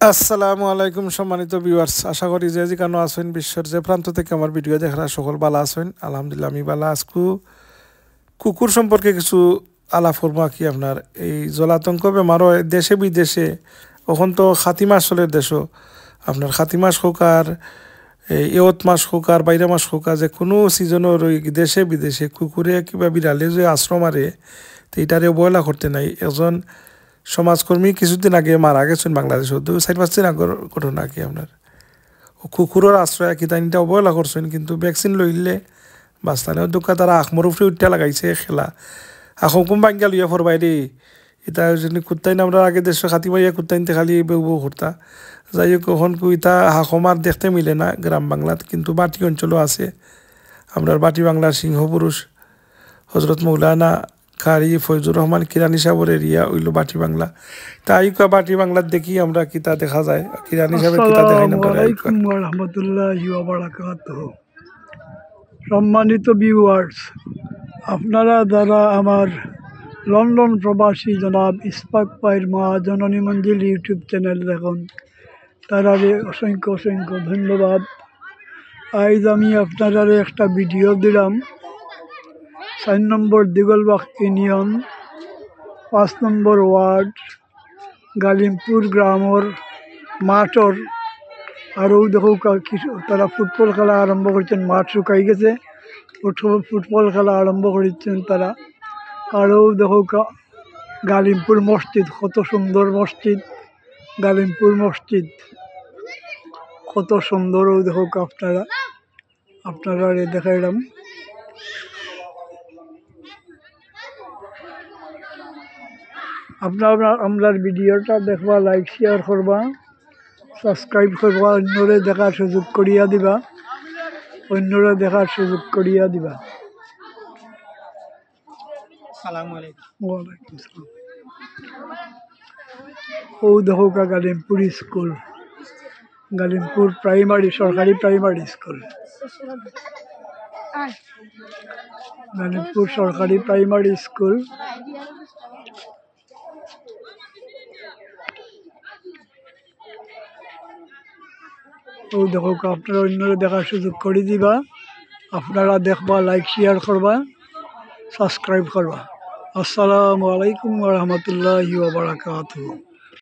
আসসালামু আলাইকুম সম্মানিত ভিউয়ার্স, আশা করি যে যেখানে আছেন বিশ্বের যে প্রান্ত থেকে আমার ভিডিও দেখার সকল ভালো আছেন। আলহামদুলিল্লাহ আমি ভালো আজকু কুকুর সম্পর্কে কিছু আলাপ করবো কি আপনার এই জলাতঙ্ক বেমারও দেশে বিদেশে এখন তো খাতি মাস চলের দেশও আপনার খাতি মাস হোক আর এওত মাস হোক আর বাইরে মাস হোক যে কোনো সিজনের ওই দেশে বিদেশে কুকুরে কিংবা বিড়ালে যে আশ্রম আরে তো এটারে অবহেলা করতে নাই। একজন সমাজকর্মী কিছুদিন আগে মারা গেছেন বাংলাদেশে, 4-5 দিন আগের ঘটনা কি আপনার কুকুরের আশ্রয় কি তাইটা অবহেলা করছেন, কিন্তু ভ্যাকসিন লইলে বাস্তানে দোকা তারা আখমর উপরে উঠতে লাগাইছে খেলা আখম কম বাঙ্গা লইয়া ফরবাই রে এটা যদি কুত্তাইন আমরা আগে দেশে খাতি মারিয়া কুত্তাইনতে খালি বউ করতা যাই হোক কখন কুইতা হাকম আর দেখতে মিলে না গ্রাম বাংলাত, কিন্তু বাটি অঞ্চলও আছে। আপনার বাটি বাংলার সিংহপুরুষ হজরত মৌলানা কারি ফয়জুর রহমান কিরানি সাহেবের এরিয়া হইল বাটি বাংলা। তাই বাটি বাংলার দেখি আমরা কিতা দেখা যায়, কিরানি সাহেবের কিতা দেখাই না। আসসালামু আলাইকুম ওয়া রাহমাতুল্লাহি ওয়া বারাকাতুহু। সম্মানিত ভিউয়ার্স, আপনারা যারা আমার লন্ডন প্রবাসী জনাব ইসফাক ভাইয়ের মা জননী মঞ্জিল ইউটিউব চ্যানেল দেখুন, তারারে অসংখ্য অসংখ্য ধন্যবাদ। আজ আমি আপনারা একটা ভিডিও দিলাম 4 নম্বর দিগলবাগ ইউনিয়ন 5 নম্বর ওয়ার্ড গালিমপুর গ্রামের মাঠর আরও দেখো কিছু তারা ফুটবল খেলা আরম্ভ করেছেন। মাঠ শুকাই গেছে, ফুটবল খেলা আরম্ভ করেছেন তারা। আরও দেখো গালিমপুর মসজিদ, কত সুন্দর মসজিদ, গালিমপুর মসজিদ কত সুন্দর। দেখো আপনারা দেখাইলাম। আপনারা আমার ভিডিওটা দেখবা, লাইক শেয়ার করবা, সাবস্ক্রাইব করবা, অন্যরে দেখার সুযোগ করিয়া দিবা, অন্যরা দেখার সুযোগ করিয়া দিবা। ওয়ালাইকুম সালাম। ও দেখো গালিমপুর স্কুল, গালিমপুর প্রাইমারি সরকারি প্রাইমারি স্কুল, গালিমপুর সরকারি প্রাইমারি স্কুল। ও দেখো আপনারা অন্যরা দেখার সুযোগ করে দিবা, আপনারা দেখবা, লাইক শেয়ার করবা, সাবস্ক্রাইব করবা। আসসালামু আলাইকুম ওয়া রাহমাতুল্লাহি ওয়া বারাকাতুহু।